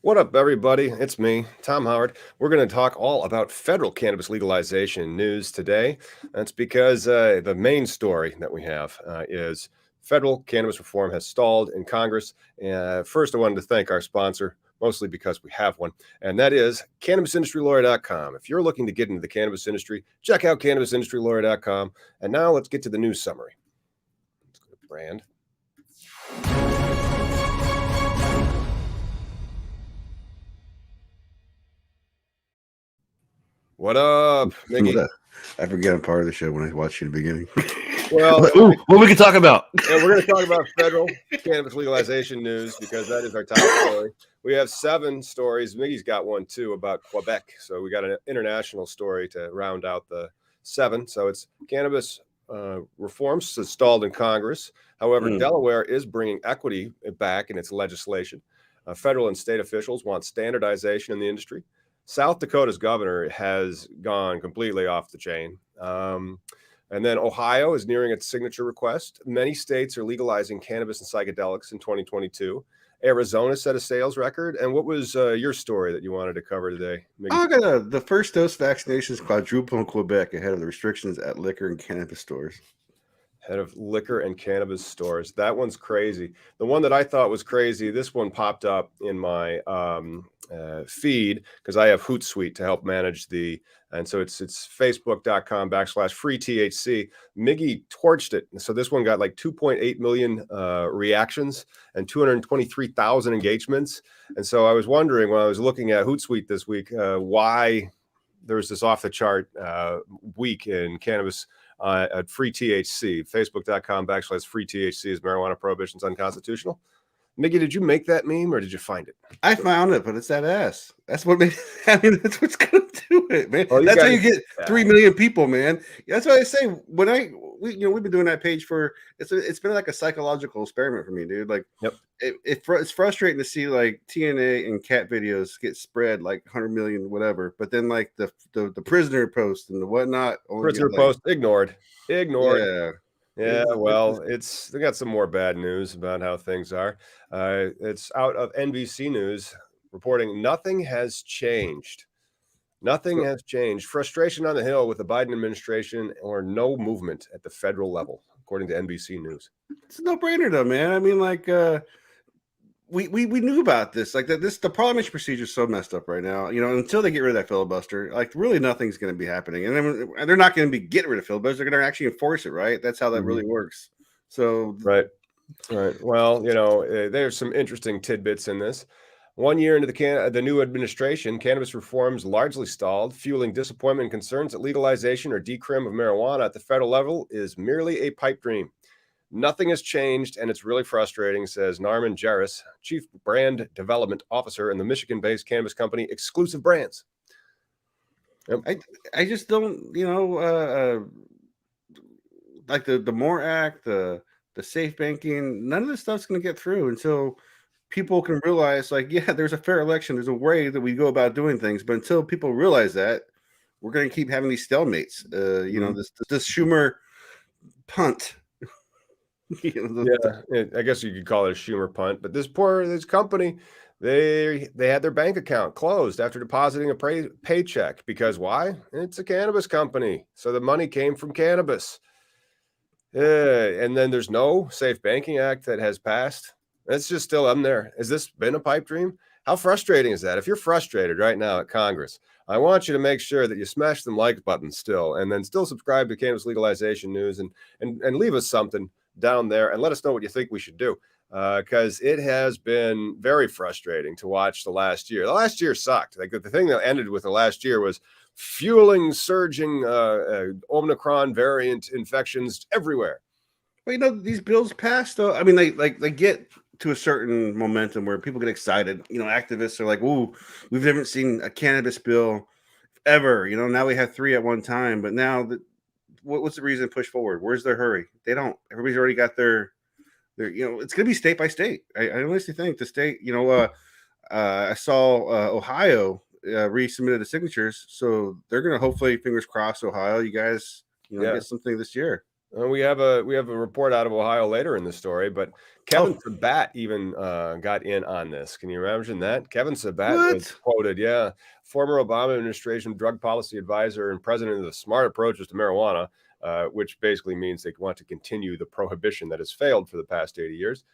What up, everybody? It's me, Tom Howard. We're going to talk all about federal cannabis legalization news today. That's because the main story that we have is federal cannabis reform has stalled in Congress. First, I wanted to thank our sponsor, mostly because we have one, and that is CannabisIndustryLawyer.com. If you're looking to get into the cannabis industry, check out CannabisIndustryLawyer.com. And now let's get to the news summary. Let's go to brand. What up, Mickey? I forget I'm part of the show when I watch you in the beginning. Well, what we can talk about? Yeah, we're going to talk about federal cannabis legalization news because that is our top story. We have 7 stories. Miggy's got one too about Quebec. So we got an international story to round out the 7. So it's cannabis reforms stalled in Congress. However, Delaware is bringing equity back in its legislation. Federal and state officials want standardization in the industry. South Dakota's governor has gone completely off the chain. And then Ohio is nearing its signature request. Many states are legalizing cannabis and psychedelics in 2022. Arizona set a sales record. And what was your story that you wanted to cover today, Mickey? I got the first dose vaccinations quadruple in Quebec ahead of the restrictions at liquor and cannabis stores. Head of liquor and cannabis stores. That one's crazy. The one that I thought was crazy, this one popped up in my feed because I have Hootsuite to help manage and so it's facebook.com/free THC. Miggy torched it. So this one got like 2.8 million reactions and 223,000 engagements. And so I was wondering when I was looking at Hootsuite this week, why there's this off the chart week in cannabis at free THC. Facebook.com/free THC is marijuana prohibition's unconstitutional. Mickey, did you make that meme or did you find it? I found it, but it's that ass. That's what made. That's what's gonna do it, man. Well, that's how you get 3 million people, man. That's why I say when we've been doing that page for it's been like a psychological experiment for me, dude. Like, it's frustrating to see like TNA and cat videos get spread like 100 million, whatever. But then like the prisoner post and the whatnot, prisoner post ignored. Yeah, well, they got some more bad news about how things are. It's out of NBC News reporting nothing has changed. Nothing has changed. Frustration on the Hill with the Biden administration or no movement at the federal level, according to NBC News. It's a no-brainer though, man. I mean, like we knew about this. Like the parliamentary procedure is so messed up right now. You know, until they get rid of that filibuster, like really nothing's going to be happening. And then they're not going to be getting rid of filibuster. They're going to actually enforce it, right? That's how that really works. So right. Well, there's some interesting tidbits in this. 1 year into the new administration, cannabis reforms largely stalled, fueling disappointment and concerns that legalization or decrim of marijuana at the federal level is merely a pipe dream. Nothing has changed, and it's really frustrating, says Narman Jarris, Chief Brand Development Officer in the Michigan-based cannabis company Exclusive Brands. Yep. I just don't, like the MORE Act, the safe banking, none of this stuff's going to get through until people can realize, like, yeah, there's a fair election. There's a way that we go about doing things. But until people realize that, we're going to keep having these stalemates. This Schumer punt. I guess you could call it a Schumer punt. But this company, they had their bank account closed after depositing a paycheck. Because why? It's a cannabis company. So the money came from cannabis. And then there's no Safe Banking Act that has passed. It's just still up there. Has this been a pipe dream? How frustrating is that? If you're frustrated right now at Congress, I want you to make sure that you smash them like buttons still, and then still subscribe to Cannabis Legalization News and leave us something down there and let us know what you think we should do. Because it has been very frustrating to watch the last year. The last year sucked. Like the thing that ended with the last year was fueling, surging Omicron variant infections everywhere. Well, these bills passed, though. I mean, they get to a certain momentum where people get excited. Activists are like, "Ooh, we've never seen a cannabis bill ever." Now we have 3 at one time. But now, what's the reason to push forward? Where's their hurry? They don't. Everybody's already got their. It's going to be state by state. I honestly think the state. I saw Ohio resubmitted the signatures, so they're going to hopefully, fingers crossed, Ohio, you guys, get something this year. We have a report out of Ohio later in the story, but Kevin Oh, Sabat even got in on this. Can you imagine that? Kevin Sabat was what? quoted, yeah, former Obama administration drug policy advisor and president of the Smart Approaches to Marijuana, which basically means they want to continue the prohibition that has failed for the past 80 years.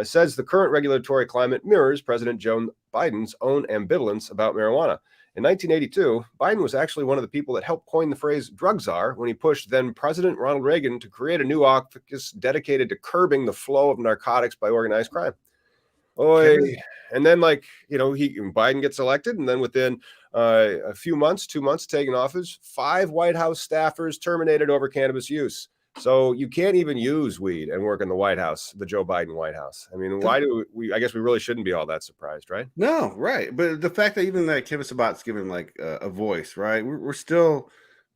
Says the current regulatory climate mirrors President Joe Biden's own ambivalence about marijuana. In 1982, Biden was actually one of the people that helped coin the phrase drug czar when he pushed then President Ronald Reagan to create a new office dedicated to curbing the flow of narcotics by organized crime. Oy. Kevin? And then, like, Biden gets elected, and then within a few months, 2 months taking office, 5 White House staffers terminated over cannabis use. So you can't even use weed and work in the White House, the Joe Biden White House. I mean, why do we? I guess we really shouldn't be all that surprised, right? No, right. But the fact that even that Kevin Sabat's given like a voice, right? We're still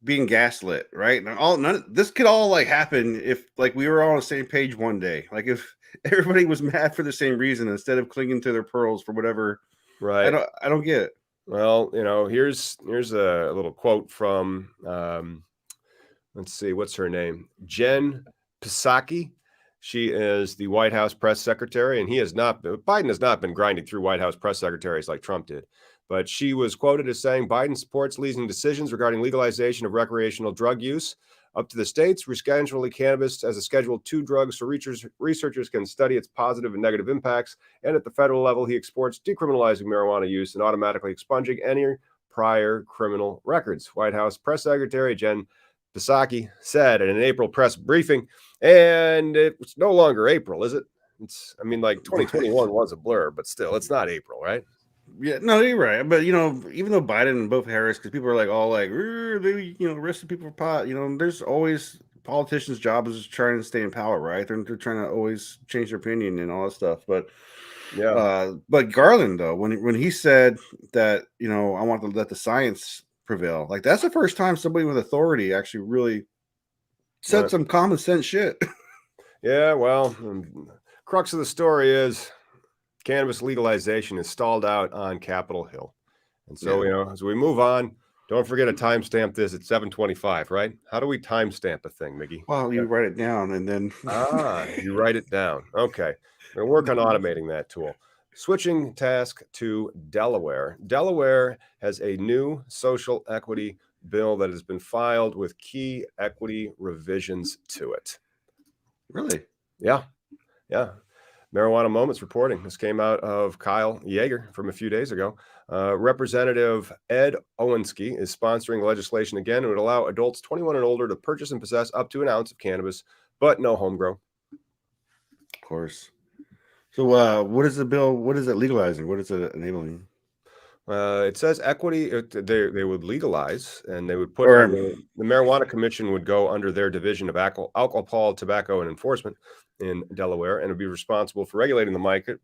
being gaslit, right? And this could all like happen if like we were all on the same page one day. Like if everybody was mad for the same reason instead of clinging to their pearls for whatever. Right. I don't get it. Well, here's a little quote from let's see, what's her name? Jen Psaki. She is the White House press secretary, and Biden has not been grinding through White House press secretaries like Trump did. But she was quoted as saying Biden supports leading decisions regarding legalization of recreational drug use up to the states, rescheduling cannabis as a Schedule II drug so researchers can study its positive and negative impacts. And at the federal level, he supports decriminalizing marijuana use and automatically expunging any prior criminal records. White House press secretary Jen Psaki said in an April press briefing, and it's no longer April, is it? I mean, like 2021 was a blur, but still, it's not April, right? Yeah, no, you're right. But even though Biden and both Harris, because people are like all like, they arrested people for pot. There's always politicians' job is trying to stay in power, right? They're trying to always change their opinion and all that stuff. Yeah. But Garland though, when he said that, I want to let the science prevail, like that's the first time somebody with authority actually really said some common sense shit. Yeah. Well, crux of the story is cannabis legalization is stalled out on Capitol Hill. And so, Yeah. as we move on, don't forget to timestamp this at 7:25, right? How do we timestamp a thing, Miggy? Well, you write it down and then You write it down. Okay. We're going to work on automating that tool. Switching task to Delaware. Delaware has a new social equity bill that has been filed with key equity revisions to it. Really? Yeah. Yeah. Marijuana Moments reporting. This came out of Kyle Yeager from a few days ago. Representative Ed Owensky is sponsoring legislation again and would allow adults 21 and older to purchase and possess up to an ounce of cannabis, but no home grow. Of course. So, what is the bill? What is it legalizing? What is it enabling? It says equity. They would legalize, and they would put Or the Marijuana Commission would go under their division of alcohol, tobacco, and enforcement in Delaware, and would be responsible for regulating the market,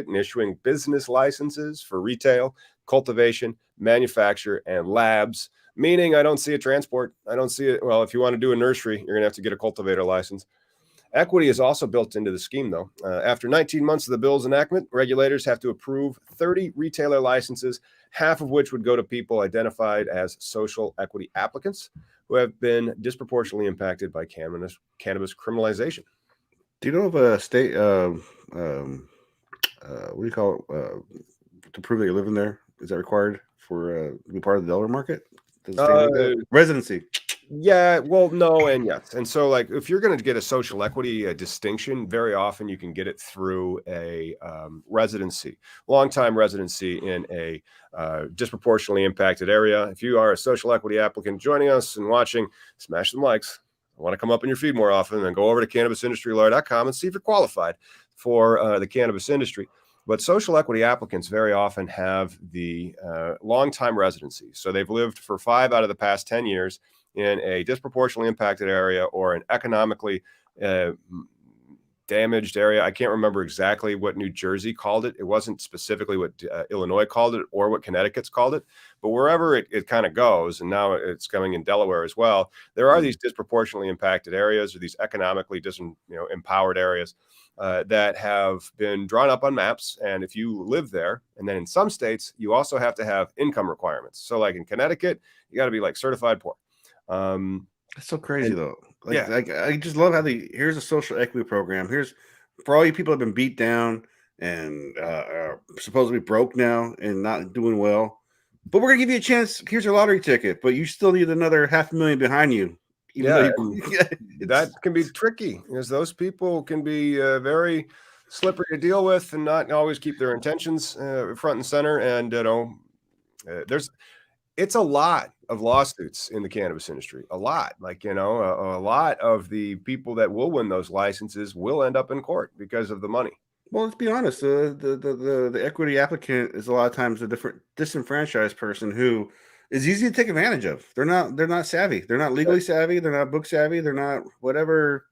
and issuing business licenses for retail, cultivation, manufacture, and labs. Meaning, I don't see a transport. I don't see it. Well, if you want to do a nursery, you're going to have to get a cultivator license. Equity is also built into the scheme, though. After 19 months of the bill's enactment, regulators have to approve 30 retailer licenses, half of which would go to people identified as social equity applicants who have been disproportionately impacted by cannabis criminalization. do you know of a state? What do you call it? To prove that you're living there? Is that required for to be part of the Delaware market? Does the state Uh, need that? Residency. Yeah, well, no, and yes. And so, like, if you're going to get a social equity distinction, very often you can get it through a residency, long-time residency in a disproportionately impacted area. If you are a social equity applicant joining us and watching, smash some likes. I want to come up in your feed more often, then go over to cannabisindustrylawyer.com and see if you're qualified for the cannabis industry. But social equity applicants very often have the long-time residency. So they've lived for 5 out of the past 10 years in a disproportionately impacted area or an economically damaged area. I can't remember exactly what New Jersey called it. It wasn't specifically what Illinois called it or what Connecticut's called it, but wherever it kind of goes, and now it's coming in Delaware as well, there are these disproportionately impacted areas or these economically empowered areas that have been drawn up on maps. And if you live there, and then in some states, you also have to have income requirements. So like in Connecticut, you got to be like certified poor. That's so crazy though. Yeah, Like I just love how here's a social equity program. Here's for all you people who have been beat down and are supposedly broke now and not doing well. But we're gonna give you a chance. Here's your lottery ticket, but you still need another 500,000 behind you, even though yeah, you. and that It's can be tricky because those people can be very slippery to deal with and not always keep their intentions front and center. And there's it's a lot of lawsuits in the cannabis industry, a lot. Like a lot of the people that will win those licenses will end up in court because of the money. well, let's be honest. The equity applicant is a lot of times a different disenfranchised person who is easy to take advantage of. They're not savvy. They're not legally savvy. They're not book savvy. They're not whatever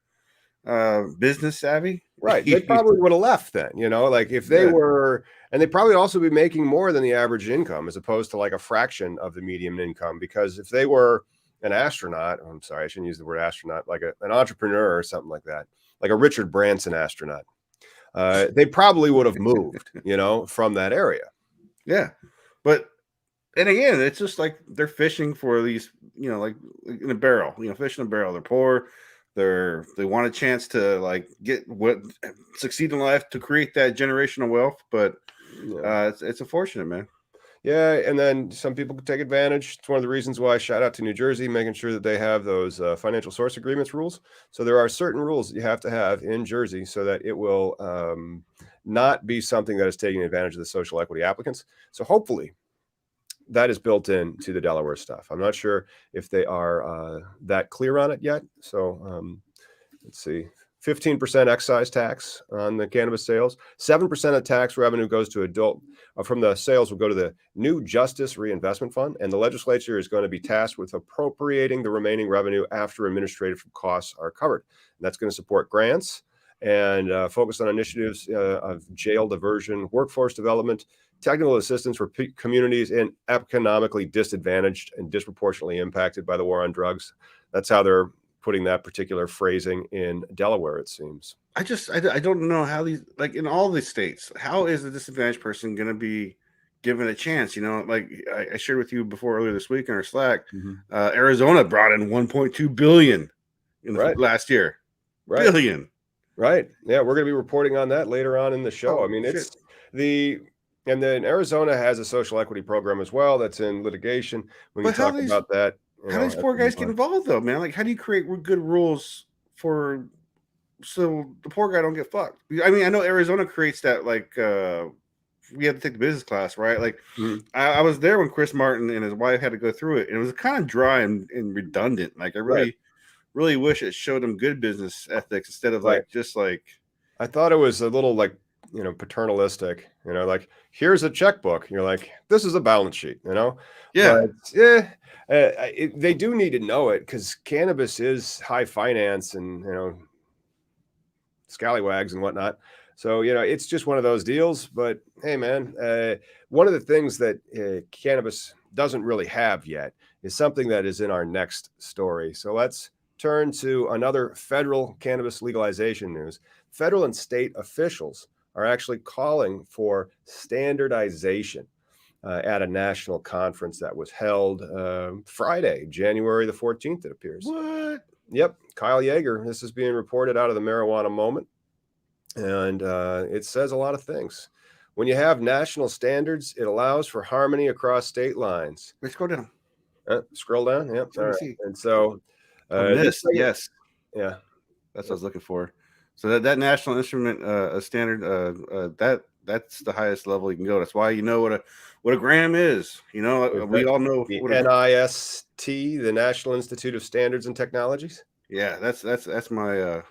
business savvy. Right. They probably would have left then, like if they Yeah. were, and they'd probably also be making more than the average income as opposed to like a fraction of the median income. Because if they were an astronaut, I'm sorry, I shouldn't use the word astronaut, like an entrepreneur or something like that, like a Richard Branson astronaut, they probably would have moved, from that area. Yeah. But and again, it's just like they're fishing for these, like in a barrel, fish in a barrel. They're poor. They want a chance to like get what succeed in life to create that generational wealth. But Yeah. it's unfortunate, man. Yeah, and then some people could take advantage. It's one of the reasons why I shout out to New Jersey, making sure that they have those financial source agreements rules. So there are certain rules that you have to have in Jersey so that it will not be something that is taking advantage of the social equity applicants. So hopefully that is built into the Delaware stuff. I'm not sure if they are that clear on it yet. So let's see. 15% excise tax on the cannabis sales. 7% of tax revenue goes to adult from the sales will go to the new Justice Reinvestment Fund, and the legislature is going to be tasked with appropriating the remaining revenue after administrative costs are covered. And that's going to support grants and focus on initiatives of jail diversion, workforce development, technical assistance for communities in economically disadvantaged and disproportionately impacted by the war on drugs. That's how they're putting that particular phrasing in Delaware, it seems. I don't know how these, like in all these states, how is a disadvantaged person going to be given a chance? Like I shared with you before earlier this week in our Slack, Arizona brought in 1.2 billion in the Right. last year. Right. Billion. Right. Yeah, we're going to be reporting on that later on in the show. Oh, I mean, shit. it's and then Arizona has a social equity program as well that's in litigation. We can But how talk these about that. how do these poor guys get involved though, man? Like, how do you create good rules for so the poor guy don't get fucked? I mean, I know Arizona creates that like we had to take the business class, right? Like, I was there when Chris Martin and his wife had to go through it, and it was kind of dry and redundant. Like, I really, really wish it showed them good business ethics instead of like just like. I thought it was a little like paternalistic. Like here's a checkbook. You're like, this is a balance sheet. Yeah. But yeah, they do need to know it because cannabis is high finance and scallywags and whatnot. So, it's just one of those deals. But hey, man, one of the things that cannabis doesn't really have yet is something that is in our next story. So let's turn to another federal cannabis legalization news. Federal and state officials are actually calling for standardization at a national conference that was held Friday, January the 14th, it appears. What? Yep. Kyle Yeager. This is being reported out of the Marijuana Moment. And it says a lot of things. When you have national standards, it allows for harmony across state lines. Let's go down. Scroll down. Yep. All right. See. And so this, yes. Yeah. That's what I was looking for. So that national instrument standard, that's the highest level you can go. That's why what a gram is. We all know the what NIST, the National Institute of Standards and Technologies. Yeah, that's my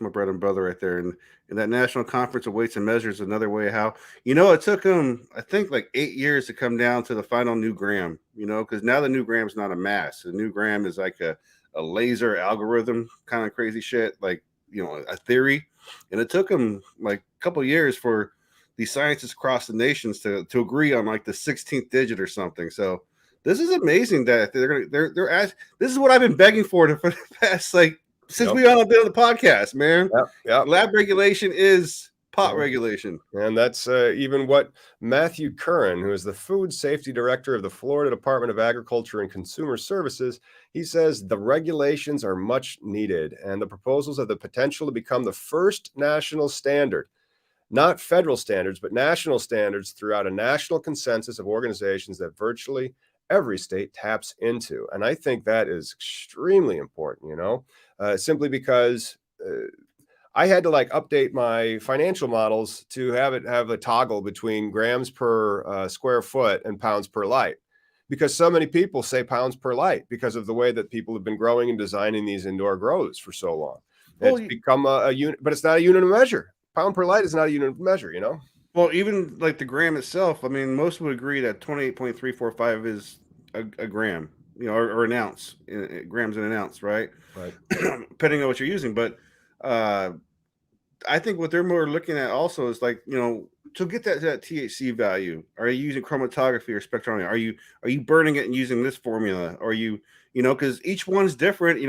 bread and butter right there. And that National Conference of Weights and Measures, another way how it took them, I think, like 8 years to come down to the final new gram. Because now the new gram is not a mass. The new gram is like a laser algorithm kind of crazy shit, like a theory. And it took them like a couple of years for these scientists across the nations to agree on like the 16th digit or something. So this is amazing that they're asking. This is what I've been begging for the past since we all been on the podcast, man. Yep. Lab regulation is Pot regulation. And that's even what Matthew Curran, who is the food safety director of the Florida Department of Agriculture and Consumer Services, he says the regulations are much needed and the proposals have the potential to become the first national standard, not federal standards, but national standards throughout a national consensus of organizations that virtually every state taps into. And I think that is extremely important, simply because I had to like update my financial models to have it have a toggle between grams per square foot and pounds per light. Because so many people say pounds per light because of the way that people have been growing and designing these indoor grows for so long. Well, It's become a unit, but it's not a unit of measure. Pound per light is not a unit of measure. well, even like the gram itself. I mean, most would agree that 28.345 is a gram, or an ounce. Grams in an ounce, right? Right. Depending on what you're using, but uh, I think what they're more looking at also is like, to get that THC value. Are you using chromatography or spectrometry? Are you burning it and using this formula? Or because each one's different.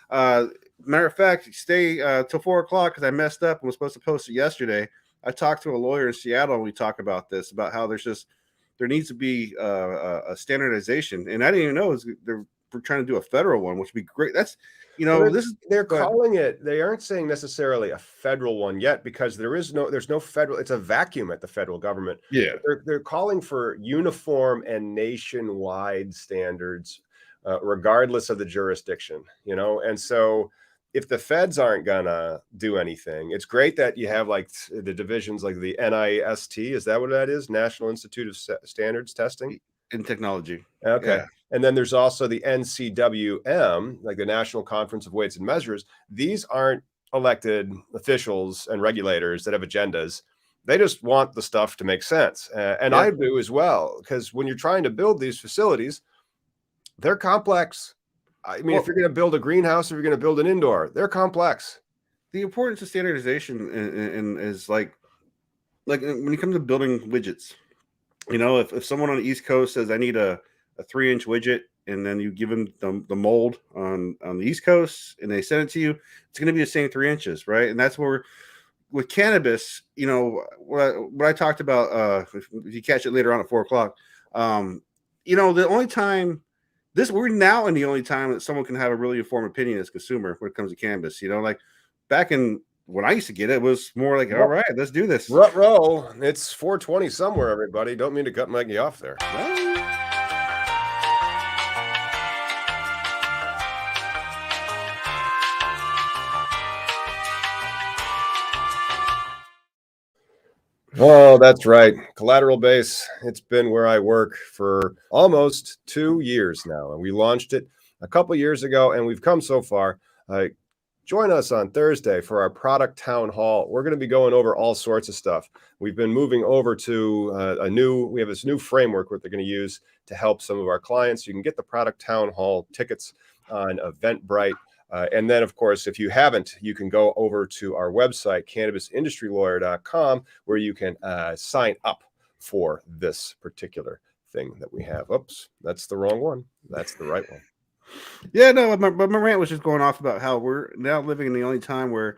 Matter of fact, stay till 4 o'clock because I messed up and was supposed to post it yesterday. I talked to a lawyer in Seattle and we talk about this, about how there needs to be a standardization, and I didn't even know we're trying to do a federal one, which would be great. That's Well, this is they're but calling it. They aren't saying necessarily a federal one yet because there's no federal. It's a vacuum at the federal government. yeah. But they're calling for uniform and nationwide standards, regardless of the jurisdiction. And so if the feds aren't gonna do anything, it's great that you have like the divisions like the NIST. Is that what that is? National Institute of Standards Testing. In technology. Okay. Yeah. And then there's also the NCWM, like the National Conference of Weights and Measures. These aren't elected officials and regulators that have agendas. They just want the stuff to make sense. And Yeah. I do as well, because when you're trying to build these facilities, they're complex. I mean, if Well, you're going to build a greenhouse, if you're going to build an indoor, they're complex. the importance of standardization and is like when it comes to building widgets, if someone on the East Coast says I need a 3-inch widget, and then you give them the mold on the East Coast and they send it to you, it's going to be the same 3 inches, right? And that's where with cannabis, what I talked about, if you catch it later on at 4 o'clock, the only time we're now in the only time that someone can have a really informed opinion as a consumer when it comes to cannabis. Like back in when I used to get it, was more like, all right, let's do this. Rut-row. It's 420 somewhere, everybody. Don't mean to cut Mikey off there. Oh, that's right. Collateral Base. It's been where I work for almost 2 years now. And we launched it a couple years ago, and we've come so far. Join us on Thursday for our product town hall. We're going to be going over all sorts of stuff. We've been moving over to we have this new framework that they're going to use to help some of our clients. You can get the product town hall tickets on Eventbrite. And then, of course, if you haven't, you can go over to our website, cannabisindustrylawyer.com, where you can sign up for this particular thing that we have. Oops, that's the wrong one. That's the right one. Yeah, no, but my rant was just going off about how we're now living in the only time where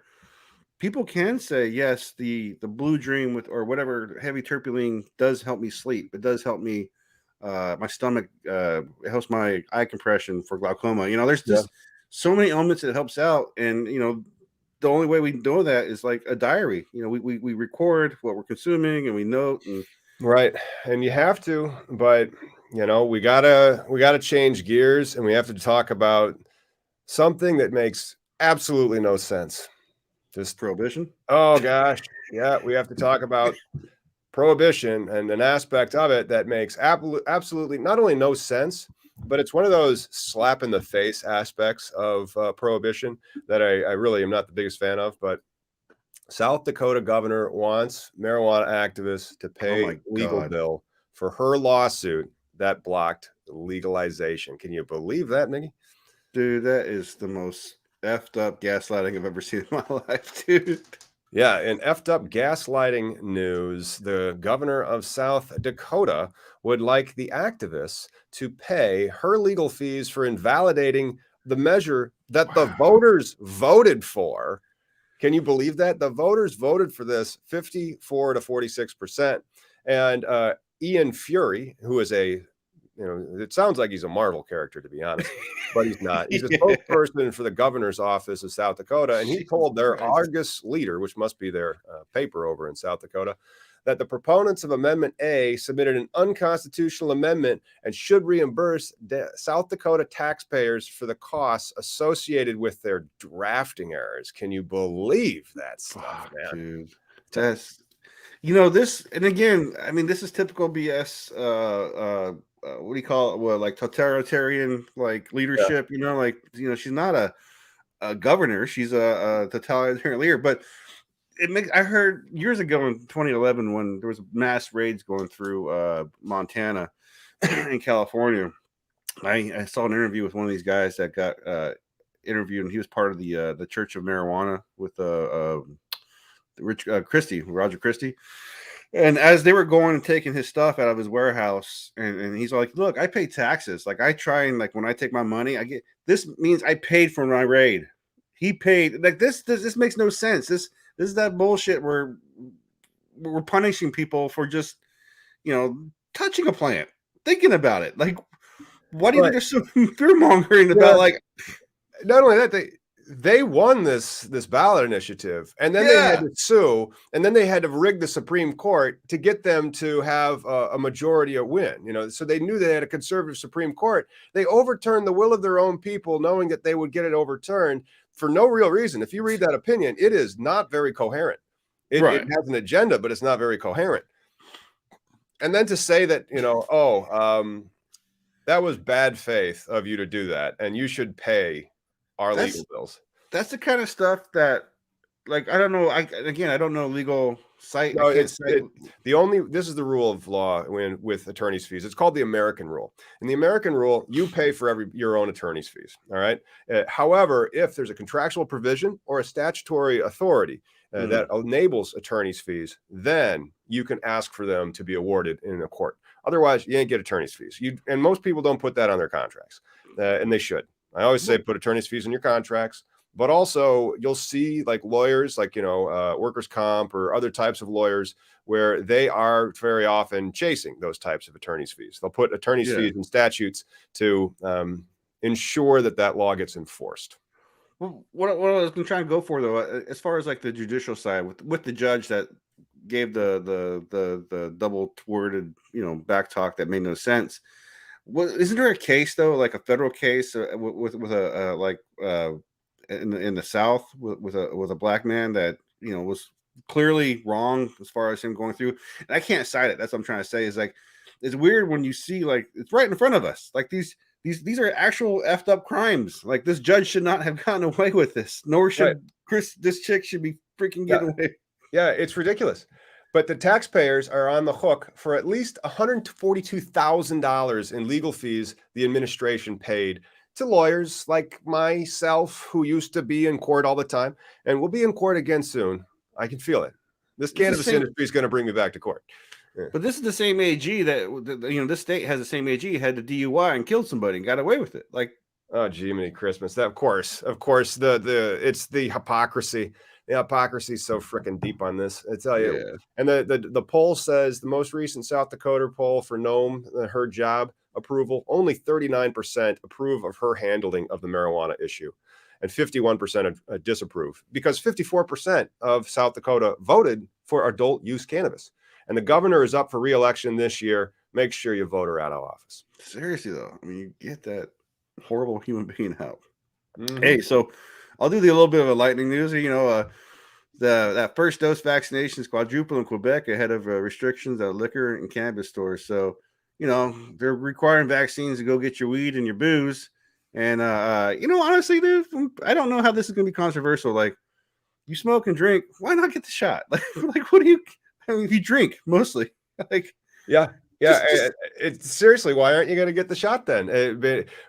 people can say, yes, the blue dream with or whatever heavy terpene does help me sleep. It does help me, my stomach, it helps my eye compression for glaucoma. There's just so many elements that helps out. And, the only way we know that is like a diary. We record what we're consuming and we note. And right. And you have to, but we gotta change gears, and we have to talk about something that makes absolutely no sense. Just prohibition. Oh gosh. Yeah, we have to talk about prohibition and an aspect of it that makes absolutely not only no sense, but it's one of those slap in the face aspects of prohibition that I really am not the biggest fan of. But South Dakota governor wants marijuana activists to pay my legal God. bill for her lawsuit that blocked legalization. Can you believe that, Mickey? Dude, that is the most effed up gaslighting I've ever seen in my life, dude. Yeah, in effed up gaslighting news, the governor of South Dakota would like the activists to pay her legal fees for invalidating the measure that the voters voted for Can you believe that? The voters voted for this 54 to 46%. And Ian Fury, who is it sounds like he's a Marvel character, to be honest, but he's not. He's a Yeah. spokesperson for the governor's office of South Dakota. And he Jesus told their Christ. Argus leader, which must be their paper over in South Dakota, that the proponents of Amendment A submitted an unconstitutional amendment and should reimburse South Dakota taxpayers for the costs associated with their drafting errors. Can you believe that stuff, man? Dude. That's this, and again, I mean, this is typical BS. What do you call it? Well, like totalitarian, like leadership. She's not a governor; she's a totalitarian leader. But I heard years ago in 2011 when there was mass raids going through Montana and California. I saw an interview with one of these guys that got interviewed, and he was part of the Church of Marijuana with Roger Christie. And as they were going and taking his stuff out of his warehouse, and he's like, "Look, I pay taxes. Like I try and like when I take my money, I get this means I paid for my raid. He paid. Like this makes no sense. This is that bullshit where we're punishing people for just touching a plant, thinking about it. Like, why do you think there's so fear-mongering about like? Not only that, they won this ballot initiative, and then they had to sue, and then they had to rig the Supreme Court to get them to have a majority win. So they knew they had a conservative Supreme Court. They overturned the will of their own people, knowing that they would get it overturned for no real reason. If you read that opinion, it is not very coherent. It has an agenda, but it's not very coherent. And then to say that, that was bad faith of you to do that, and you should pay our legal bills. That's the kind of stuff that, like, I don't know. I don't know legal site. No, this is the rule of law with attorney's fees. It's called the American rule. In the American rule, you pay for your own attorney's fees. All right. However, if there's a contractual provision or a statutory authority that enables attorney's fees, then you can ask for them to be awarded in a court. Otherwise, you ain't get attorney's fees. And most people don't put that on their contracts, and they should. I always say put attorney's fees in your contracts, but also you'll see like lawyers, like, workers' comp or other types of lawyers where they are very often chasing those types of attorney's fees. They'll put attorney's fees in statutes to ensure that law gets enforced. Well, what I was trying to go for, though, as far as like the judicial side with the judge that gave the double worded, back talk that made no sense. Isn't there a case though, like a federal case with a in the South with a black man that was clearly wrong as far as him going through? And I can't cite it. That's what I'm trying to say. Is like it's weird when you see like it's right in front of us. Like these are actual effed up crimes. Like this judge should not have gotten away with this. Nor should this chick should be freaking getting away. Yeah, it's ridiculous. But the taxpayers are on the hook for at least $142,000 in legal fees the administration paid to lawyers like myself, who used to be in court all the time and will be in court again soon. I can feel it. This cannabis industry is going to bring me back to court. Yeah. But this is the same AG that this state has the same AG had the DUI and killed somebody and got away with it. Like, oh, Jiminy Christmas! That of course, it's the hypocrisy. The hypocrisy is so freaking deep on this. I tell you. Yeah. And the poll says the most recent South Dakota poll for Nome, her job approval, only 39% approve of her handling of the marijuana issue, and 51% disapprove, because 54% of South Dakota voted for adult use cannabis. And the governor is up for re-election this year. Make sure you vote her out of office. Seriously, though, I mean, you get that horrible human being out. Mm-hmm. Hey, so I'll do a little bit of a lightning news. That first dose vaccinations quadruple in Quebec ahead of restrictions at liquor and cannabis stores. So, they're requiring vaccines to go get your weed and your booze. And, honestly, dude, I don't know how this is going to be controversial. Like, you smoke and drink, why not get the shot? Like what do you, I mean, if you drink mostly, like, yeah. It's seriously, why aren't you going to get the shot then? And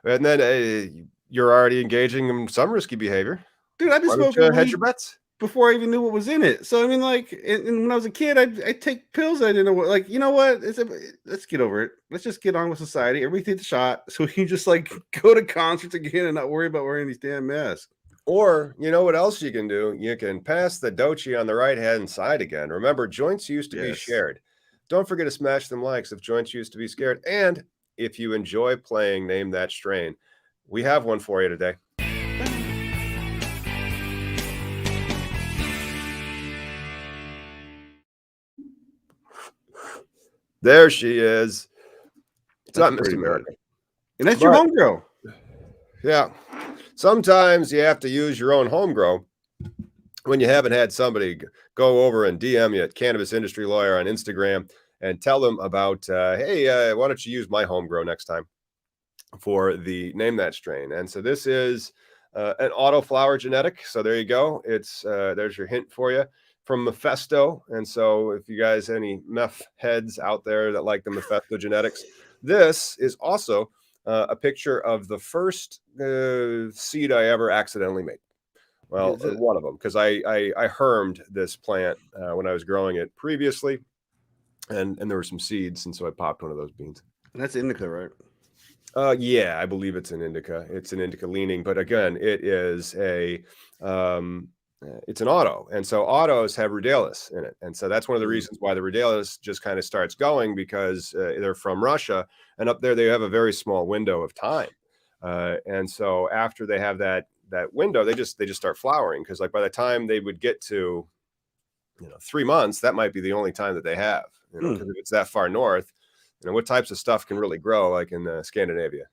then you're already engaging in some risky behavior. Dude, I've been smoking hedge your bets before I even knew what was in it. So I mean, like, and when I was a kid, I'd take pills. I didn't know what. Like, you know what? Let's get over it. Let's just get on with society. Everybody take the shot, so we can just like go to concerts again and not worry about wearing these damn masks. Or, you know what else you can do? You can pass the dochi on the right-hand side again. Remember, joints used to be Yes. shared. Don't forget to smash them likes if joints used to be scared. And if you enjoy playing Name That Strain, we have one for you today. There she is. It's not Miss America. And that's your But, homegirl. yeah, sometimes you have to use your own home grow when you haven't had somebody go over and DM you at Cannabis Industry Lawyer on Instagram and tell them about, hey, why don't you use my home grow next time for the Name That Strain. And so this is an autoflower genetic. So there you go. It's there's your hint for you from Mephisto. And so if you guys, any meth heads out there that like the Mephisto genetics, this is also a picture of the first seed I ever accidentally made. Well, one of them, because I hermed this plant when I was growing it previously, and there were some seeds, and so I popped one of those beans. And that's indica, right? Yeah, I believe it's an indica. It's an indica leaning, but again, it is it's an auto, and so autos have rudalis in it, and so that's one of the reasons why the rudalis just kind of starts going, because they're from Russia, and up there they have a very small window of time, and so after they have that window, they just start flowering, because like by the time they would get to 3 months, that might be the only time that they have, because if it's that far north, what types of stuff can really grow like in Scandinavia,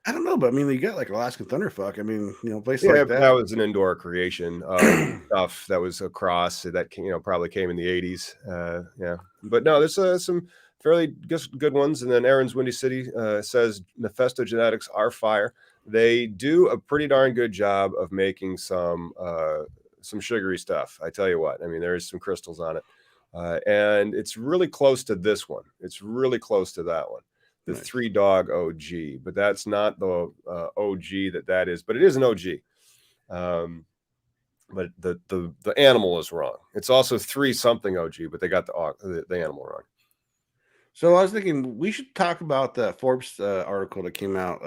I don't know, but I mean, you got like Alaskan Thunderfuck. I mean, places Yeah, like that. that was an indoor creation of stuff that was across that probably came in the 80s. Yeah, but no, there's some fairly good ones. And then Aaron's Windy City says Mephisto genetics are fire. They do a pretty darn good job of making some sugary stuff. I tell you what, I mean, there's some crystals on it. And it's really close to this one. It's really close to that one, the Nice. 3 Dog OG, but that's not the OG that is, but it is an OG. But the animal is wrong. It's also 3 something OG, but they got the animal wrong. So I was thinking we should talk about the Forbes article that came out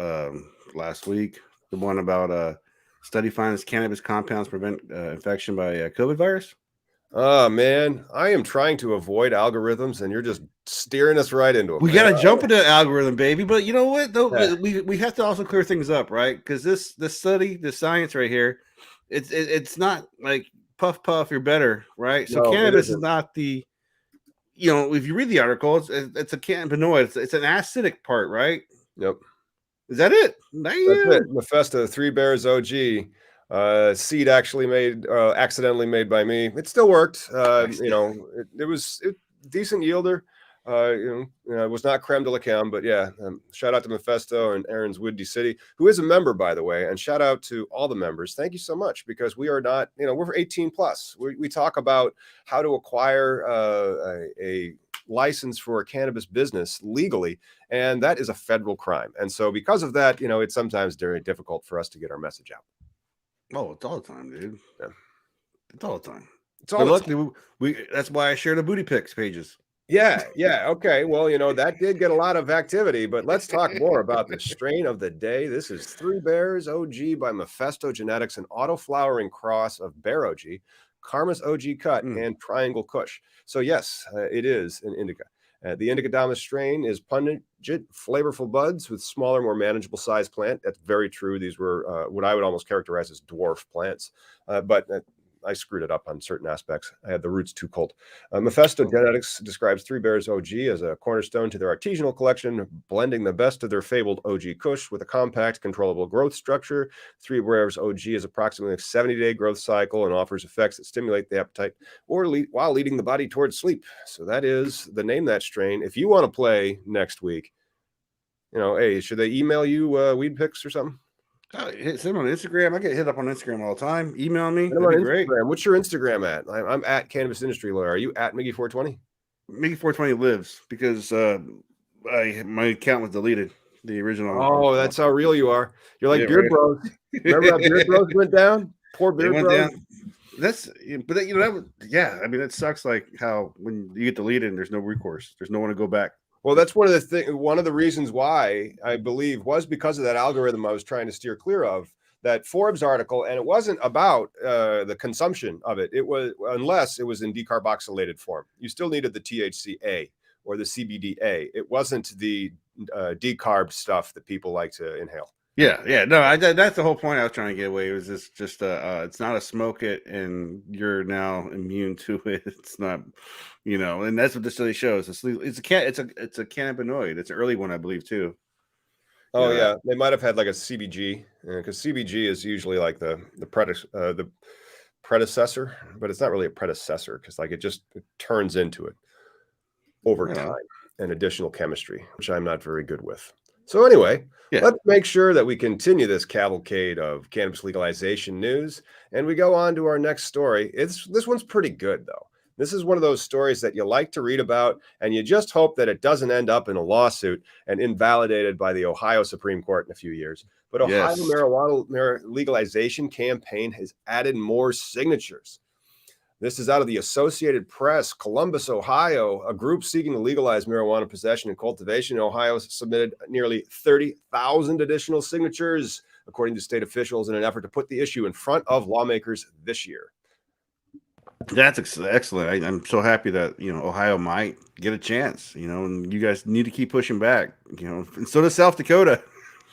last week, the one about study finds cannabis compounds prevent infection by COVID virus. Oh man, I am trying to avoid algorithms, and you're just steering us right into them. We got to jump into the algorithm, baby. But you know what? Though Yeah. we have to also clear things up, right? Because this study, the science right here, it's not like puff puff, you're better, right? So No, it cannabis is isn't. not the, if you read the article, it's a cannabinoid. It's an acidic part, right? Yep. Is that it? That's it. Mephisto 3 Bears OG. Seed accidentally made by me. It still worked. It was decent yielder. It was not creme de la creme, but yeah. Shout out to Mephisto and Aaron's Windy City, who is a member, by the way, and shout out to all the members. Thank you so much, because we are not, we're 18 plus. We talk about how to acquire a license for a cannabis business legally, and that is a federal crime. And so because of that, it's sometimes very difficult for us to get our message out. Oh, it's all the time, dude. Yeah. It's all the time. It's all the time. Luckily, we that's why I share the booty pics pages. Yeah. Okay. Well, that did get a lot of activity, but let's talk more about the strain of the day. This is 3 Bears OG by Mephisto Genetics, an auto-flowering cross of Bear OG, Karma's OG Cut, and Triangle Kush. So yes, it is an indica. The Indica Damas strain is pungent, flavorful buds with smaller, more manageable size plant. That's very true. These were what I would almost characterize as dwarf plants, but I screwed it up on certain aspects. I had the roots too cold. Mephisto Genetics describes 3 Bears OG as a cornerstone to their artisanal collection, blending the best of their fabled OG Kush with a compact, controllable growth structure. 3 Bears OG is approximately a 70-day growth cycle and offers effects that stimulate the appetite while leading the body towards sleep. So that is the Name That strain. If you want to play next week, hey, should they email you weed picks or something? Send them on Instagram. I get hit up on Instagram all the time. Email me. That'd be great. What's your Instagram at? I'm at Cannabis Industry Lawyer. Are you at Miggy420? Miggy420 lives because my account was deleted. The original. Oh, that's how real you are. You're like Beard Bros. Remember how Beard Bros went down? Poor Beard Bros. Down. I mean, it sucks. Like how when you get deleted and there's no recourse, there's no one to go back. Well, that's one of the reasons why I believe was because of that algorithm I was trying to steer clear of, that Forbes article, and it wasn't about the consumption of it. It was, unless it was in decarboxylated form. You still needed the THCA or the CBDA. It wasn't the decarb stuff that people like to inhale. Yeah. No, that's the whole point I was trying to get away. It was just it's not a smoke it and you're now immune to it. It's not, and that's what this study shows. It's a cannabinoid. It's an early one, I believe, too. Oh yeah, they might have had like a CBG, because CBG is usually like the predecessor, but it's not really a predecessor because like it turns into it over time and additional chemistry, which I'm not very good with. So anyway, let's make sure that we continue this cavalcade of cannabis legalization news, and we go on to our next story. This one's pretty good though. This is one of those stories that you like to read about, and you just hope that it doesn't end up in a lawsuit and invalidated by the Ohio Supreme Court in a few years. But Ohio marijuana legalization campaign has added more signatures. This is out of the Associated Press, Columbus, Ohio. A group seeking to legalize marijuana possession and cultivation in Ohio submitted nearly 30,000 additional signatures, according to state officials, in an effort to put the issue in front of lawmakers this year. That's excellent. I'm so happy that Ohio might get a chance. And you guys need to keep pushing back. And so does South Dakota.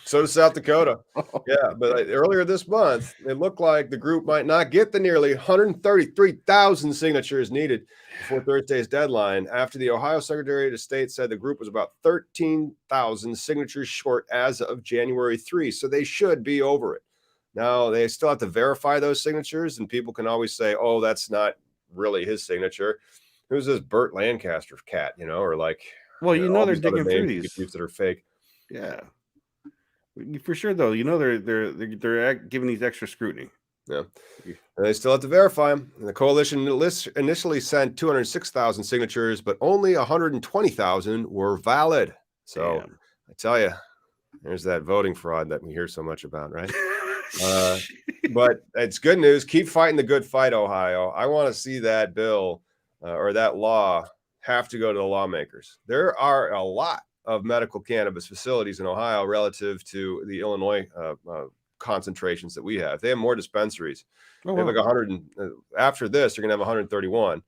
So does South Dakota. Yeah, but earlier this month, it looked like the group might not get the nearly 133,000 signatures needed before Thursday's deadline, after the Ohio Secretary of State said the group was about 13,000 signatures short as of January 3. So they should be over it. Now, they still have to verify those signatures, and people can always say, oh, that's not really his signature. Who's this Burt Lancaster cat, or like, well, they're digging through these that are fake. Yeah. For sure, though, they're giving these extra scrutiny. Yeah, and they still have to verify them. And the coalition initially sent 206,000 signatures, but only 120,000 were valid. So I tell you, there's that voting fraud that we hear so much about, right? But it's good news. Keep fighting the good fight, Ohio. I want to see that bill or that law have to go to the lawmakers. There are a lot of medical cannabis facilities in Ohio relative to the Illinois concentrations that we have. They have more dispensaries. They have like 100. After this, they're going to have 131.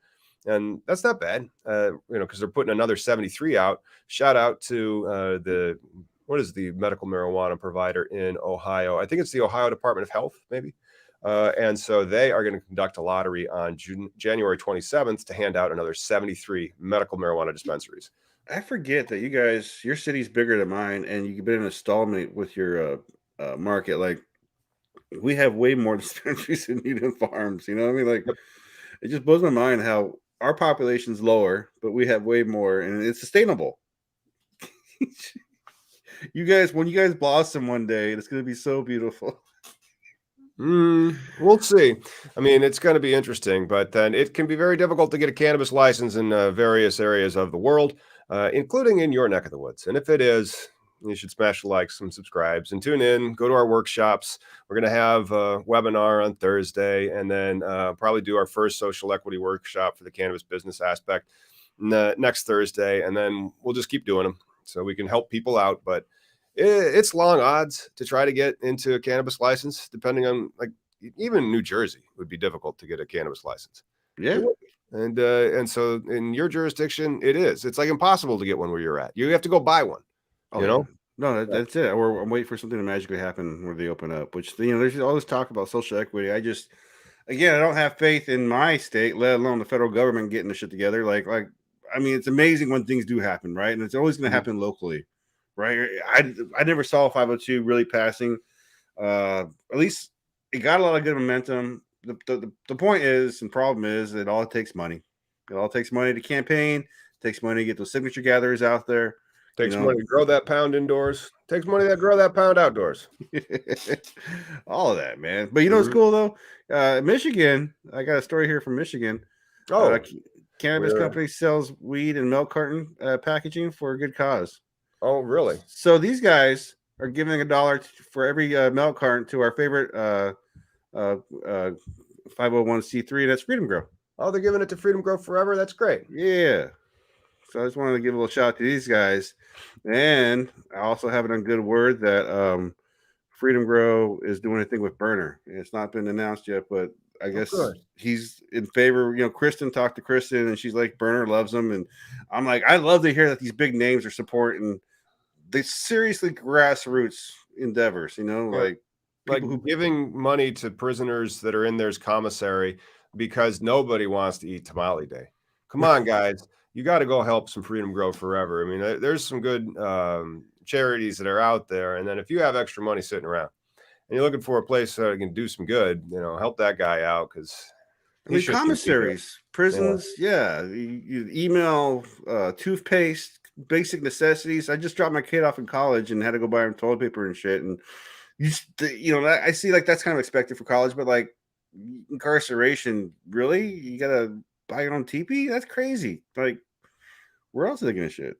And that's not bad, because they're putting another 73 out. Shout out to what is the medical marijuana provider in Ohio? I think it's the Ohio Department of Health, maybe. And so they are going to conduct a lottery on January 27th to hand out another 73 medical marijuana dispensaries. I forget that your city's bigger than mine, and you've been in a stalemate with your market. Like, we have way more dispensaries than you do farms. You know what I mean? Like, It just blows my mind how our population's lower, but we have way more, and it's sustainable. When you guys blossom one day, it's going to be so beautiful. We'll see. I mean, it's going to be interesting, but then it can be very difficult to get a cannabis license in various areas of the world, including in your neck of the woods. And if it is, you should smash the likes and subscribes and tune in. Go to our workshops. We're going to have a webinar on Thursday, and then probably do our first social equity workshop for the cannabis business aspect next Thursday. And then we'll just keep doing them so we can help people out. But it's long odds to try to get into a cannabis license, depending on, like, even New Jersey would be difficult to get a cannabis license. Yeah. And so in your jurisdiction, it's like impossible to get one where you're at. You have to go buy one. No, that's it. Or I'm waiting for something to magically happen where they open up, which, there's all this talk about social equity. I don't have faith in my state, let alone the federal government getting the shit together. I mean, it's amazing when things do happen, right? And it's always going to happen locally, right? I never saw 502 really passing. At least it got a lot of good momentum. The point is, and problem is, that all it takes money. It all takes money to campaign. It takes money to get those signature gatherers out there. Takes money to grow that pound indoors. Takes money to grow that pound outdoors. All of that, man. But what's cool though? Michigan. I got a story here from Michigan. Cannabis company sells weed and milk carton packaging for a good cause. Oh, really? So these guys are giving $1 for every milk carton to our favorite 501c3, and that's Freedom Grow. Oh, they're giving it to Freedom Grow forever? That's great. Yeah. So I just wanted to give a little shout out to these guys. And I also have it on good word that Freedom Grow is doing a thing with Burner. It's not been announced yet, but I Oh, guess good. he's in favor. Kristen talked to Kristen, and she's like, Burner loves him, and I'm like, I love to hear that these big names are supporting the seriously grassroots endeavors. Yeah. Like Like people who, giving money to prisoners that are in there's commissary because nobody wants to eat tamale day. Come on, guys. You got to go help some Freedom Grow Forever. I mean, there's some good charities that are out there. And then if you have extra money sitting around and you're looking for a place that can do some good, help that guy out because I he mean, shouldn't even be there. commissaries, prisons, yeah. You email, toothpaste, basic necessities. I just dropped my kid off in college and had to go buy him toilet paper and shit. And I see like that's kind of expected for college, but like incarceration, really? You gotta buy your own teepee? That's crazy. Like, where else are they gonna shit?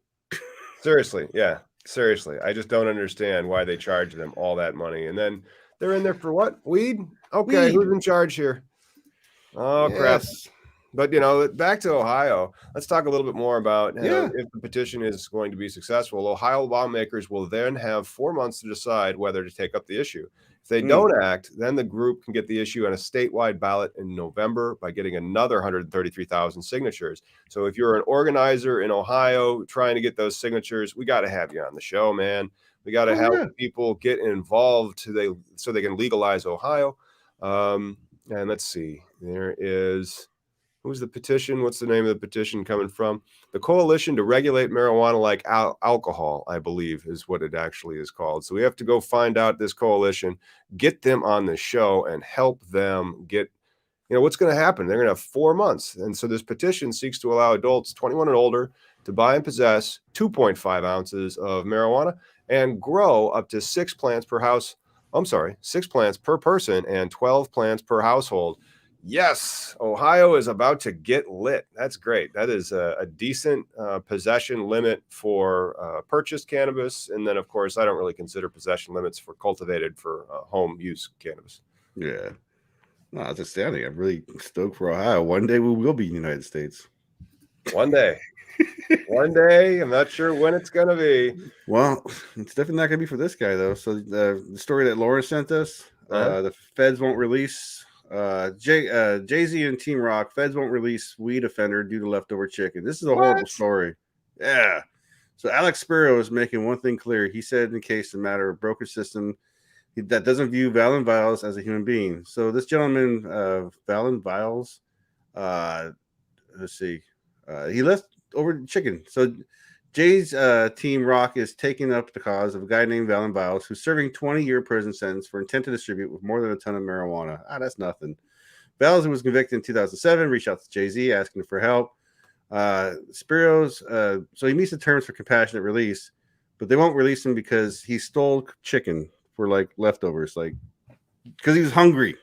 Seriously, yeah, seriously. I just don't understand why they charge them all that money. And then they're in there for what? Weed? Okay, Weed. who's in charge here? Oh, crap. Yes. But, back to Ohio, let's talk a little bit more about, Yeah. if the petition is going to be successful. Ohio lawmakers will then have 4 months to decide whether to take up the issue. If they Mm. don't act, then the group can get the issue on a statewide ballot in November by getting another 133,000 signatures. So if you're an organizer in Ohio trying to get those signatures, we got to have you on the show, man. We got to Oh, help yeah. people get involved so they can legalize Ohio. And let's see, there is who's the petition? What's the name of the petition coming from? The Coalition to Regulate Marijuana Like Alcohol, I believe, is what it actually is called. So we have to go find out this coalition, get them on the show, and help them get. What's going to happen? They're going to have 4 months. And so this petition seeks to allow adults 21 and older to buy and possess 2.5 ounces of marijuana and grow up to 6 plants per house. I'm sorry, 6 plants per person and 12 plants per household. Yes, Ohio is about to get lit. That's great. That is a decent possession limit for purchased cannabis. And then, of course, I don't really consider possession limits for cultivated for home use cannabis. Yeah. No, it's astounding. I'm really stoked for Ohio. One day we will be in the United States. One day. One day. I'm not sure when it's going to be. Well, it's definitely not going to be for this guy, though. So the story that Laura sent us, the feds won't release Jay-Z and Team Rock. Feds won't release weed offender due to leftover chicken. This is a horrible story. Yeah. So Alex Spiro is making one thing clear. He said in case the matter of broker system that doesn't view Valen Viles as a human being. So this gentleman, Valen Viles, let's see, he left over chicken. So Jay's Team Rock is taking up the cause of a guy named Valen Viles who's serving 20-year prison sentence for intent to distribute with more than a ton of marijuana. That's nothing. Viles, who was convicted in 2007, reached out to Jay-Z asking for help. Spiro's, so he meets the terms for compassionate release, but they won't release him because he stole chicken for like leftovers, like because he was hungry.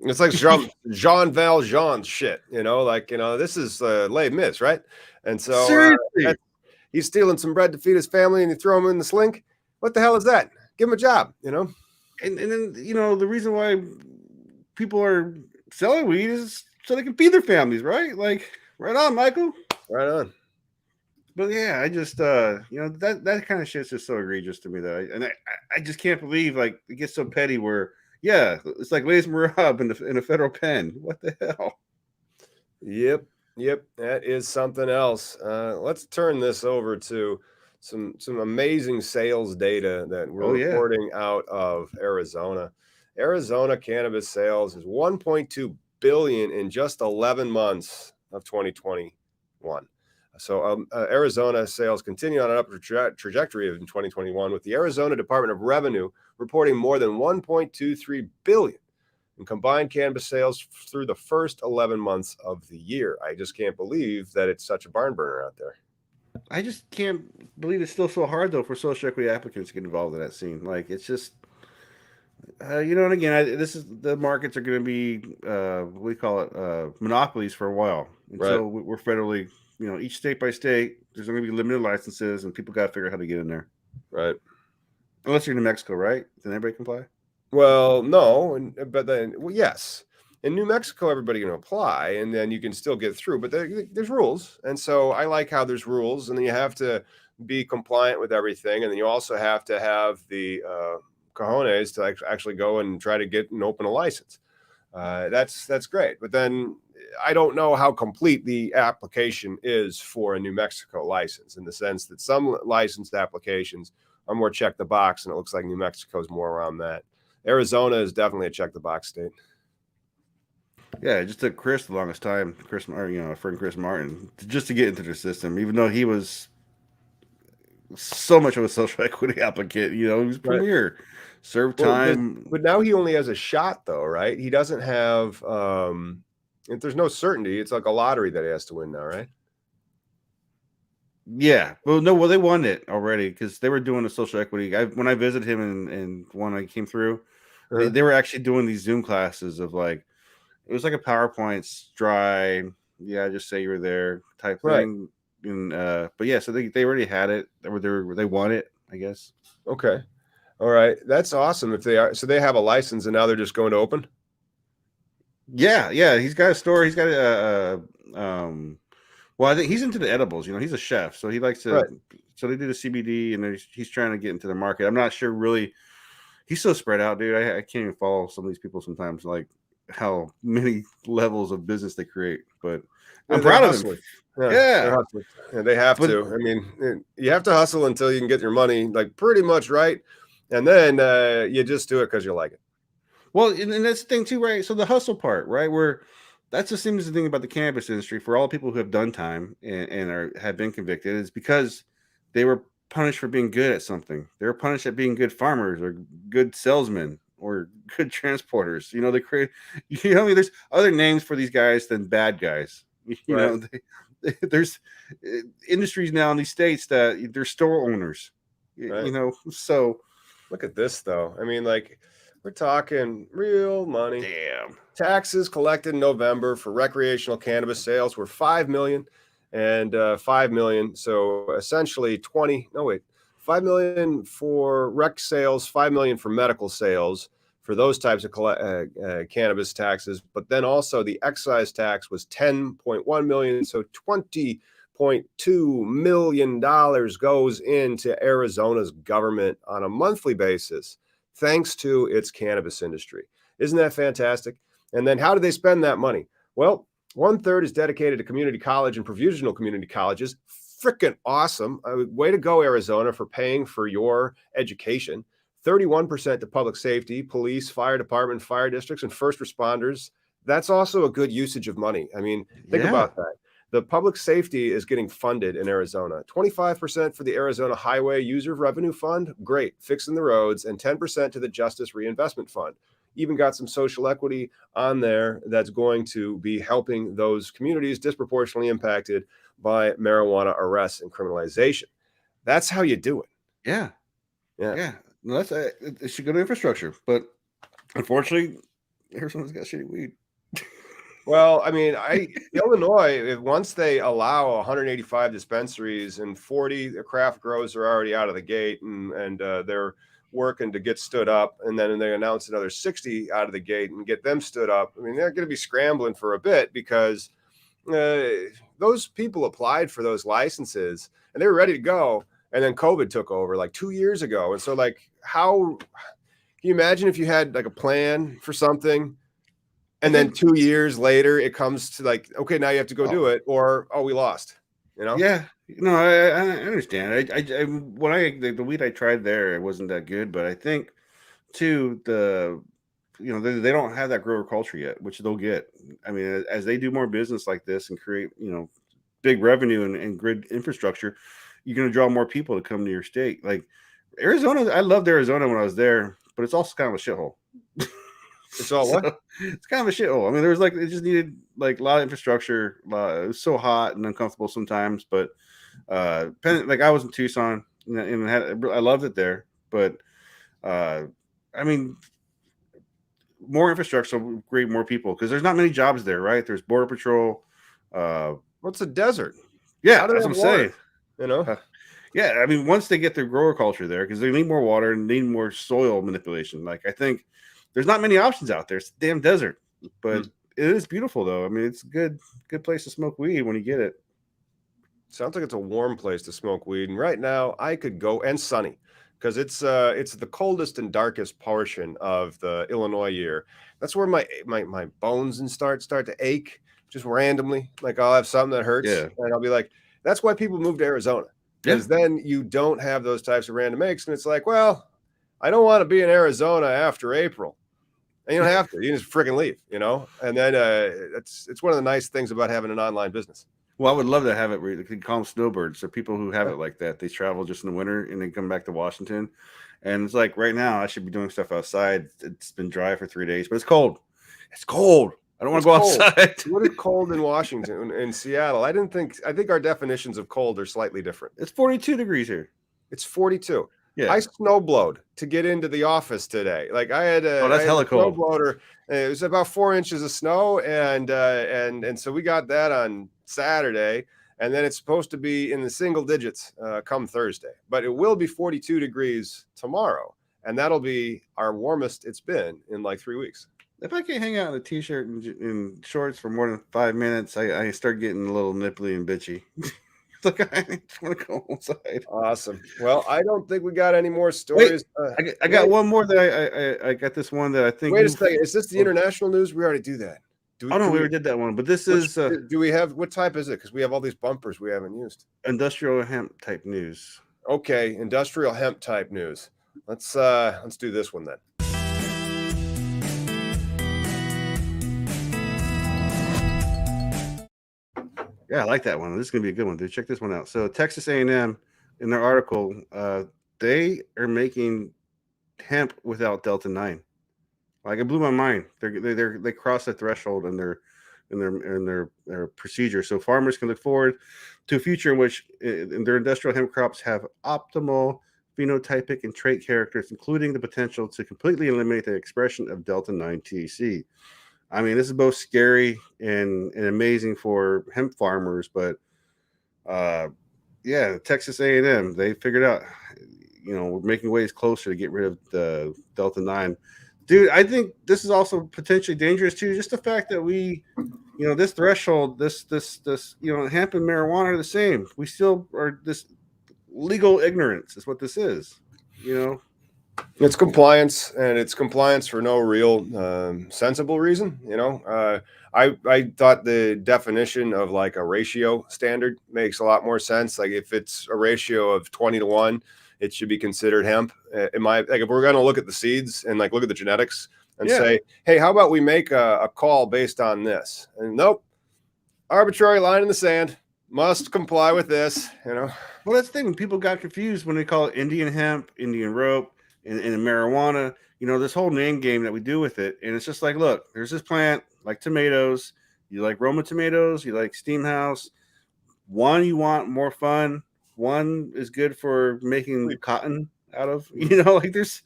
It's like Jean Valjean shit, this is Les Mis, right? And so Seriously. he's stealing some bread to feed his family and you throw him in the slink. What the hell is that? Give him a job, And then, the reason why people are selling weed is so they can feed their families, right? Like, right on, Michael. Right on. But yeah, I just that kind of shit's just so egregious to me that I just can't believe like it gets so petty where it's like Les Marab in a federal pen. What the hell? Yep, that is something else. Let's turn this over to some amazing sales data that we're reporting out of Arizona. Arizona cannabis sales is 1.2 billion in just 11 months of 2021. So Arizona sales continue on an upward trajectory in 2021, with the Arizona Department of Revenue reporting more than 1.23 billion in combined cannabis sales through the first 11 months of the year. I just can't believe that it's such a barn burner out there. I just can't believe it's still so hard though for social equity applicants to get involved in that scene. Like it's just, and again, this is the markets are going to be what we call it monopolies for a while. And Right. so we're federally, each state by state, there's going to be limited licenses, and people got to figure out how to get in there. Right. Unless you're in New Mexico, right? Then everybody can apply. Well, no, but then yes. In New Mexico, everybody can apply, and then you can still get through. But there's rules, and so I like how there's rules, and then you have to be compliant with everything, and then you also have to have the cojones to actually go and try to get and open a license. That's great. But then I don't know how complete the application is for a New Mexico license, in the sense that some licensed applications are more check the box, and it looks like New Mexico is more around that. Arizona is definitely a check the box state. Yeah, it just took Chris the longest time, Chris, or, our friend Chris Martin, just to get into the system, even though he was so much of a social equity applicant. He was Right. premier, served Well, time. but now he only has a shot, though, right? He doesn't have. If there's no certainty, it's like a lottery that he has to win now, right? Yeah, well, they won it already because they were doing the social equity. When I visited him and when I came through, Uh-huh. they were actually doing these Zoom classes of like it was like a PowerPoint's dry, yeah, just say you were there type Right. thing. And but yeah, so they already had it. They won it, I guess. Okay. All right. That's awesome. If they are, so they have a license and now they're just going to open. Yeah. He's got a store. He's got well, I think he's into the edibles. He's a chef, so he likes to. Right. So they do the CBD, and he's trying to get into the market. I'm not sure really. He's so spread out, dude. I can't even follow some of these people sometimes, like how many levels of business they create. But I'm They're proud of him. hustling. Yeah, they're Yeah, hustling. Yeah, they have but to. I mean, you have to hustle until you can get your money, like pretty much right, and then you just do it because you like it. well, and that's the thing too, right? So the hustle part, right? Where that's the seems the thing about the cannabis industry for all people who have done time and have been convicted is because they were punished for being good at something. They were punished at being good farmers or good salesmen or good transporters. They create, there's other names for these guys than bad guys. Right. There's industries now in these states that they're store owners. Right. So Look at this, though. I mean, like, we're talking real money. damn. Taxes collected in November for recreational cannabis sales were 5 million and 5 million. So essentially 20, no, wait, 5 million for rec sales, 5 million for medical sales for those types of cannabis taxes. But then also the excise tax was 10.1 million. So $20.2 million goes into Arizona's government on a monthly basis, thanks to its cannabis industry. Isn't that fantastic? And then how do they spend that money? Well, 1/3 is dedicated to community college and provisional community colleges. Freaking awesome. Way to go, Arizona, for paying for your education. 31% to public safety, police, fire department, fire districts, and first responders. That's also a good usage of money. I mean, think Yeah. about that. The public safety is getting funded in Arizona. 25% for the Arizona Highway User Revenue Fund. Great. Fixing the roads. And 10% to the Justice Reinvestment Fund. Even got some social equity on there that's going to be helping those communities disproportionately impacted by marijuana arrests and criminalization. That's how you do it. Yeah. Yeah. Yeah. No, that's it should go to infrastructure, but unfortunately, Arizona's got shitty weed. Well, I mean, Illinois, once they allow 185 dispensaries and 40 craft grows are already out of the gate, and they're working to get stood up, and then they announce another 60 out of the gate and get them stood up. I mean, they're going to be scrambling for a bit because those people applied for those licenses and they were ready to go, and then COVID took over like 2 years ago. And so, like, how can you imagine if you had like a plan for something? I And then think 2 years later, it comes to like, okay, now you have to go do it, or we lost. yeah, I understand. The weed I tried there, it wasn't that good, but I think too they don't have that grower culture yet, which they'll get. I mean, as they do more business like this and create big revenue and grid infrastructure, you're going to draw more people to come to your state. Like Arizona, I loved Arizona when I was there, but it's also kind of a shithole. It's all what? It's kind of a shithole. I mean, there was it just needed like a lot of infrastructure. It was so hot and uncomfortable sometimes, but like I was in Tucson and I loved it there, but I mean, more infrastructure will create more people because there's not many jobs there, right? There's border patrol. What's a desert? Yeah, How do that's they what have I'm water? saying. Yeah, I mean, once they get their grower culture there, because they need more water and need more soil manipulation. Like I think there's not many options out there. It's a damn desert, but it is beautiful though. I mean, it's a good place to smoke weed when you get it. Sounds like it's a warm place to smoke weed. And right now, I could go, and sunny, because it's the coldest and darkest portion of the Illinois year. That's where my bones and start to ache just randomly. Like I'll have something that hurts, Yeah. and I'll be like, that's why people move to Arizona, because then you don't have those types of random aches, and it's like, well, I don't want to be in Arizona after April. And you don't have to. You just freaking leave, And then it's one of the nice things about having an online business. Well, I would love to have it where you can call them snowbirds. So people who have it like that, they travel just in the winter and then come back to Washington. And it's like right now, I should be doing stuff outside. It's been dry for 3 days, but it's cold. It's cold. I don't want to go outside. What is cold in Washington, in Seattle? I think our definitions of cold are slightly different. It's 42 degrees here. It's 42. Yeah. I snowblowed to get into the office today. Like I had a, that's hella cold. Snowblower. It was about 4 inches of snow, and so we got that on Saturday, and then it's supposed to be in the single digits come Thursday. But it will be 42 degrees tomorrow, and that'll be our warmest it's been in like 3 weeks. If I can't hang out in a t-shirt and shorts for more than 5 minutes, I start getting a little nipply and bitchy. Like I just want to go outside. Awesome. Well, I don't think we got any more stories. Wait, I got one more that I got this one that I think. Wait a second. Is this the international news? We already do that. We already did that one, but this is. Do we have what type is it? Because we have all these bumpers we haven't used. Industrial hemp type news. Okay, industrial hemp type news. Let's do this one then. Yeah, I like that one. This is gonna be a good one, dude. Check this one out. So Texas A&M, in their article, they are making hemp without Delta 9. Like it blew my mind. They crossed the threshold in their procedure. So farmers can look forward to a future in which their industrial hemp crops have optimal phenotypic and trait characters, including the potential to completely eliminate the expression of Delta 9 THC. I mean, this is both scary and amazing for hemp farmers, but yeah, Texas A&M, they figured out, we're making ways closer to get rid of the Delta 9. Dude, I think this is also potentially dangerous too. Just the fact that we, this threshold, this hemp and marijuana are the same. We still are this legal ignorance is what this is, It's compliance, and it's compliance for no real sensible reason. I thought the definition of like a ratio standard makes a lot more sense. Like if it's a ratio of 20-1, it should be considered hemp. If we're going to look at the seeds and like look at the genetics and say, hey, how about we make a call based on this? And nope, arbitrary line in the sand, must comply with this. Well, that's the thing. When people got confused when they call it Indian hemp, Indian rope, and marijuana, this whole name game that we do with it. And it's just like, look, there's this plant like tomatoes. You like Roma tomatoes, you like Steam House. One, you want more fun. One is good for making cotton out of, like there's,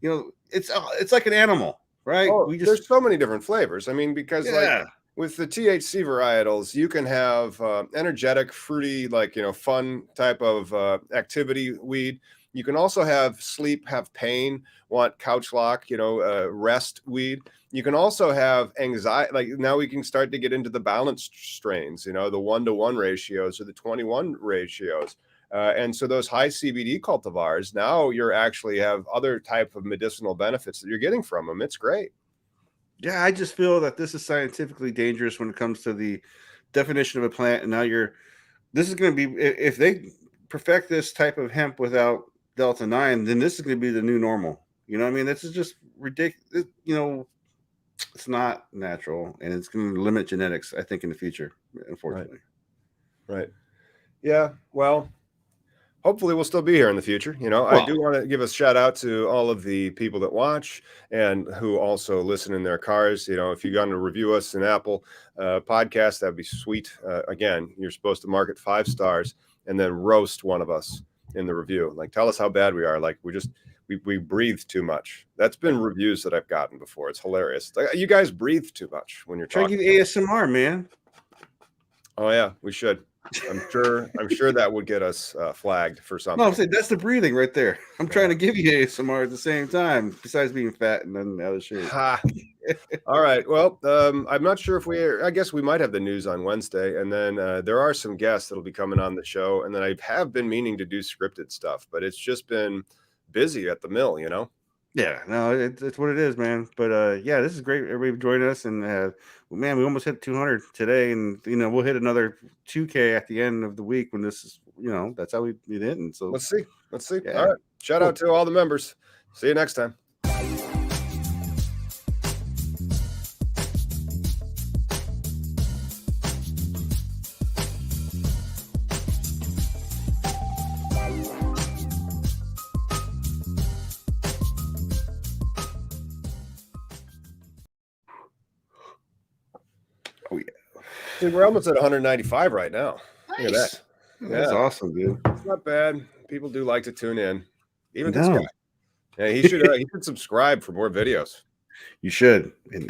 it's like an animal, right? Oh, there's so many different flavors. I mean, because like with the THC varietals, you can have energetic, fruity, like, fun type of activity weed. You can also have sleep, have pain, want couch lock, rest weed. You can also have anxiety. Like now we can start to get into the balanced strains, the 1-to-1 ratios or the 21 ratios. And so those high CBD cultivars, now you're actually have other type of medicinal benefits that you're getting from them. It's great. Yeah, I just feel that this is scientifically dangerous when it comes to the definition of a plant. And now this is going to be, if they perfect this type of hemp without Delta 9, then this is going to be the new normal. This is just ridiculous. It's not natural, and it's going to limit genetics, I think, in the future, unfortunately. Right. Yeah. Well, hopefully we'll still be here in the future. I do want to give a shout out to all of the people that watch and who also listen in their cars. If you're going to review us in Apple podcast, that'd be sweet. Again, you're supposed to mark it 5 stars and then roast one of us in the review. Like tell us how bad we are. Like we breathe too much. That's been reviews that I've gotten before. It's hilarious. Like, you guys breathe too much when you're talking. Try to give ASMR, man. Oh yeah, we should. I'm sure that would get us flagged for something. No, I'm saying that's the breathing right there. I'm trying to give you ASMR at the same time, besides being fat and then the other shit. All right. Well, I'm not sure if I guess we might have the news on Wednesday, and then there are some guests that'll be coming on the show, and then I have been meaning to do scripted stuff, but it's just been busy at the mill, you know. Yeah, no, it's what it is, man. But yeah, this is great. Everybody joined us, and man, we almost hit 200 today, and we'll hit another 2K at the end of the week when this is, that's how we it in. So Let's see. yeah, All right. Shout out to all the members. See you next time. Oh yeah, Dude, we're almost at 195 right now. Look at that. That's awesome, dude. It's not bad. People do like to tune in. Even this No. guy. Yeah, he should subscribe for more videos. You should. And